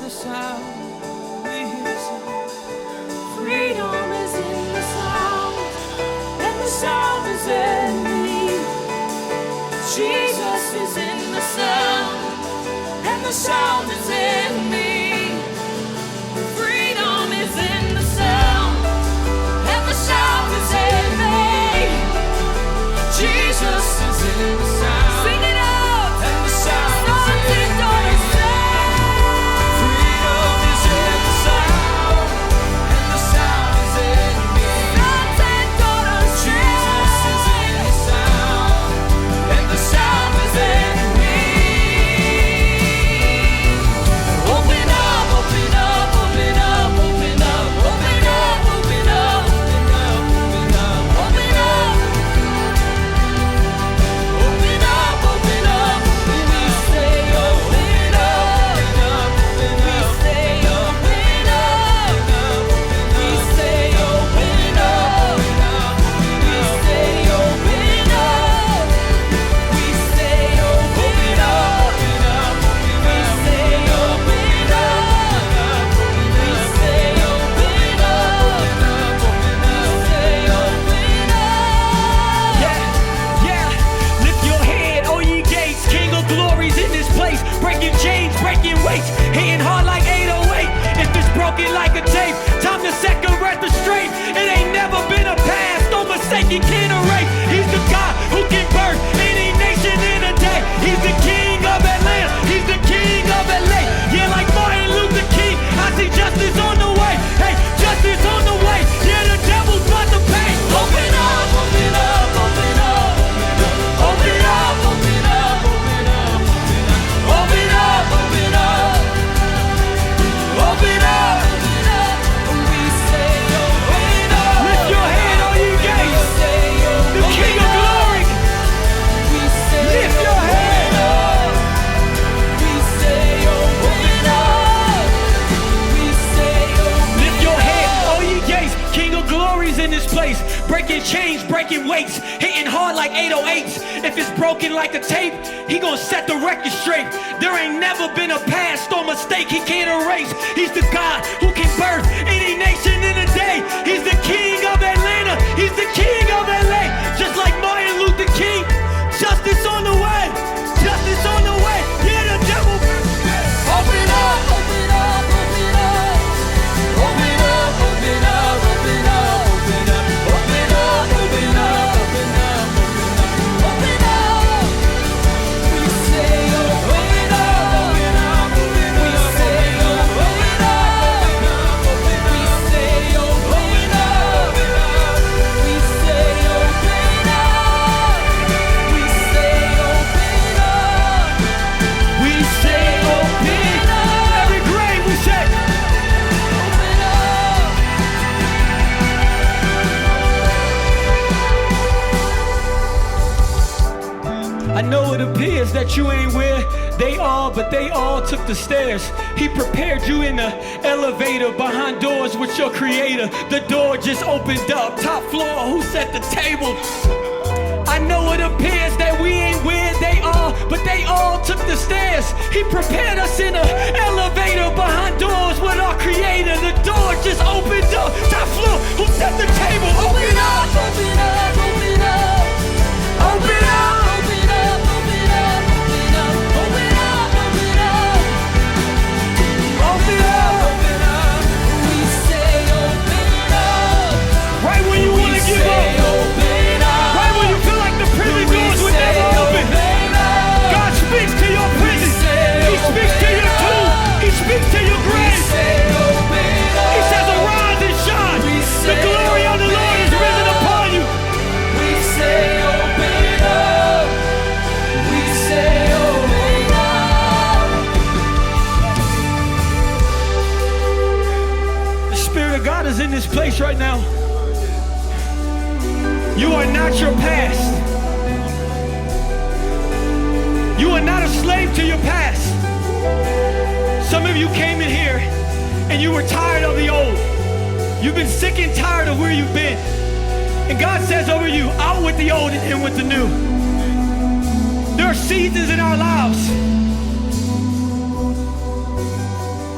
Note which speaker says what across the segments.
Speaker 1: the sound. We hear the sound. Freedom is in the sound, and the sound is in me. Jesus is in the sound, and the sound is in me. Freedom is in the sound, and the sound is in me. Jesus is in the sound. Sing it out. And the sound is in me. Freedom is in the sound, and the sound is in me. Sons and daughters, Jesus is in the sound, and the sound is in me. Open up, open up, open up, open up, open up, open up, open up, open up, open up. Open up, open up, we say open up, we say open up, we say open up, we say open up, we say open up, we say open up, we say open up, we say open up.
Speaker 2: Yeah, lift your head, O ye gates, King of glory's in this place, breaking chains, breaking weights, hitting hard like 808. If it's broken like a tape, time to set the record straight. It ain't never been a past, no mistake you can't erase. He's the God who can birth any nation in a day. He's the King of Atlanta, he's the King of LA. Yeah, like Martin Luther King, I see justice on the way. Hey, justice on the way. Yeah, the devil's about to pay.
Speaker 1: Open up, open up, open up, open up, open up, open up, open up, open up, open up, open up. We say open up.
Speaker 2: Lift your head, O ye gates,
Speaker 1: Say
Speaker 2: the King of glory.
Speaker 1: We say
Speaker 2: Lift your head.
Speaker 1: We say open up. We say open.
Speaker 2: Lift your head, all ye gates, King of glory's in this place, breaking chains, breaking weights, hitting hard like 808s. If it's broken like a tape, he gon' set the record straight. There ain't never been a past or mistake he can't erase. He's the God who can birth any nation in a day. He's the King of Atlanta, he's the King of LA. Just like Martin Luther King, justice on the way, justice on the way. Yeah, the devil.
Speaker 1: Open up, open up, open up. Open up, open up, open up, open up, open up, open up, open up, open up. We say open up, we say open up, we say open up, we say open up, we say open up,
Speaker 2: We say open. Every grave we say.
Speaker 1: open up.
Speaker 2: I know it appears that you ain't where they are, but they all took the stairs. He prepared you in the elevator behind doors with your creator. The door just opened up. Top floor, who set the table? I know it appears that we ain't where they are, but they all took the stairs. He prepared us in an elevator behind doors with our creator. The door just opened up. Top floor, who set the table? Open up!
Speaker 1: Open up, open up, open up, open up, open up, open up, open up, open up, open up, open up. We say open up.
Speaker 2: Right when you want to give
Speaker 1: Say
Speaker 2: up.
Speaker 1: open up.
Speaker 2: Right when you feel like the prison doors would never open. God speaks to your prison. He speaks to your tomb. He speaks to your grave. He says, arise and shine. The glory of the Lord is risen upon you.
Speaker 1: We say open up. We say open up.
Speaker 2: The Spirit of God is in this place right now. You are not your past. You are not a slave to your past. Some of you came in here and you were tired of the old. You've been sick and tired of where you've been. And God says over you, out with the old and in with the new. There are seasons in our lives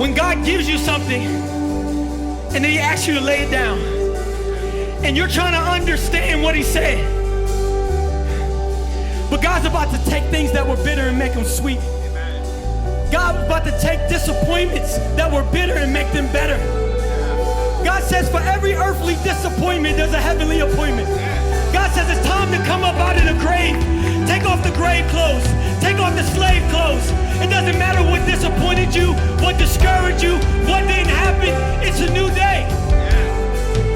Speaker 2: When God gives you something and then he asks you to lay it down and you're trying to understand what he said, but God's about to take things that were bitter and make them sweet. God's about to take disappointments that were bitter and make them better. God says for every earthly disappointment, there's a heavenly appointment. God says it's time to come up out of the grave. Take off the grave clothes. Take off the slave clothes. It doesn't matter what disappointed you, what discouraged you, what didn't happen. It's a new day.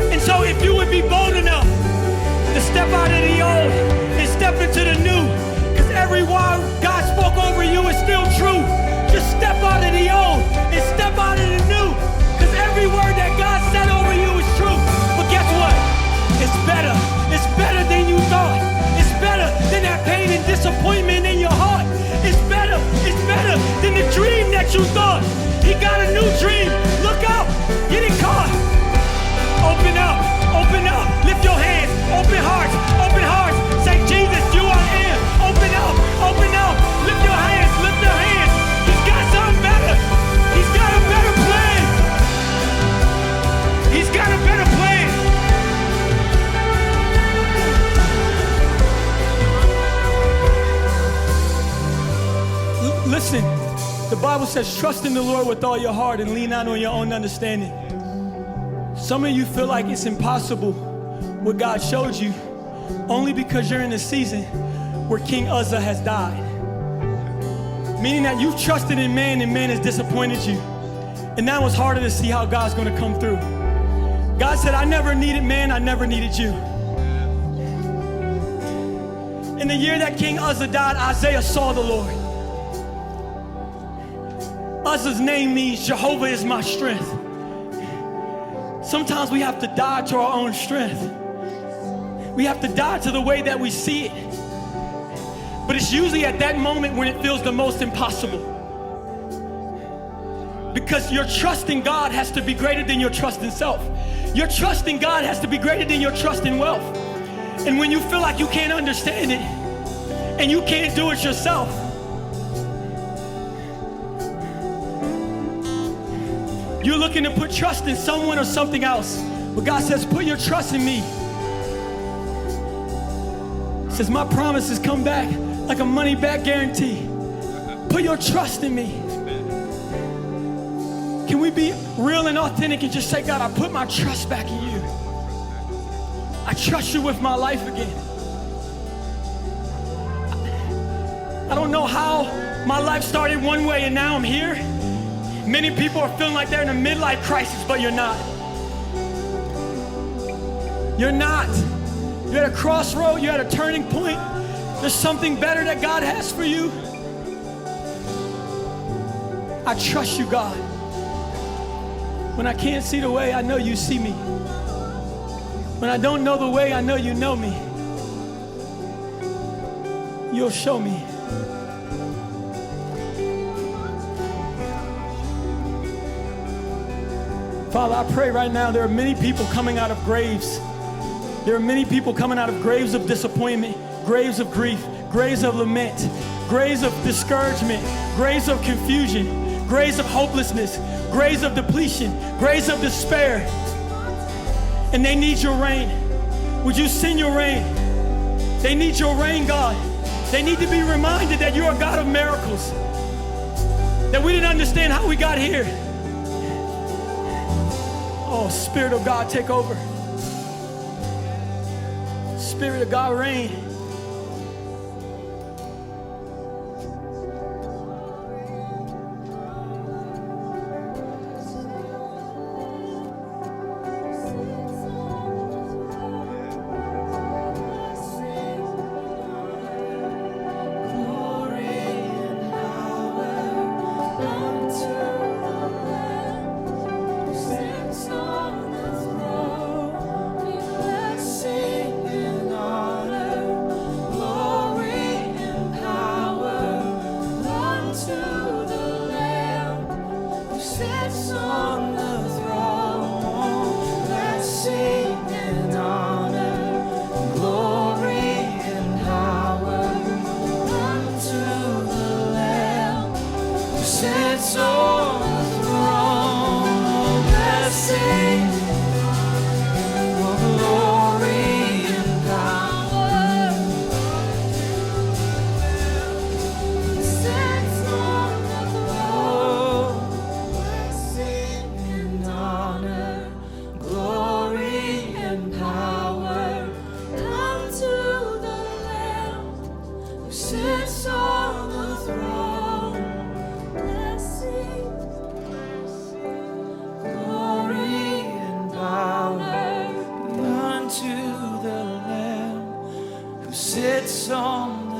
Speaker 2: And so if you would be bold enough to step out of the old and step into the new, because every word God spoke over you is still true. Just step out of the old and step out of the new, because every word that God said over you is true. But guess what? It's better. It's better than you thought. It's better than that pain and disappointment in your heart. It's better than the dream that you thought. He got a new dream. Look out. Get it caught. Open up. Open up. Lift your hands. Open hearts. Open hearts. Say, Jesus, you are in. Open up. Open up. Lift your hands. Lift your hands. He's got something better. He's got a better plan. He's got a better plan. Listen, the Bible says, trust in the Lord with all your heart and lean not on your own understanding. Some of you feel like it's impossible what God showed you only because you're in a season where King Uzzah has died. Meaning that you've trusted in man and man has disappointed you. And now it's harder to see how God's going to come through. God said, I never needed man, I never needed you. In the year that King Uzzah died, Isaiah saw the Lord. Uzzah's name means Jehovah is my strength. Sometimes we have to die to our own strength. We have to die to the way that we see it. But it's usually at that moment when it feels the most impossible. Because your trust in God has to be greater than your trust in self. Your trust in God has to be greater than your trust in wealth. And when you feel like you can't understand it and you can't do it yourself, you're looking to put trust in someone or something else. But God says, put your trust in me. He says, my promises come back like a money back guarantee. Put your trust in me. Can we be real and authentic and just say, God, I put my trust back in you. I trust you with my life again. I don't know how my life started one way and now I'm here. Many people are feeling like they're in a midlife crisis, but you're not. You're not. You're at a crossroad, you're at a turning point. There's something better that God has for you. I trust you, God. When I can't see the way, I know you see me. When I don't know the way, I know you know me. You'll show me. Father, I pray right now there are many people coming out of graves. There are many people coming out of graves of disappointment, graves of grief, graves of lament, graves of discouragement, graves of confusion, graves of hopelessness, graves of depletion, graves of despair. And they need your rain. Would you send your rain? They need your rain, God. They need to be reminded that you're a God of miracles, that we didn't understand how we got here. Oh, Spirit of God, take over. Spirit of God, reign.
Speaker 1: Sits on the throne. someday.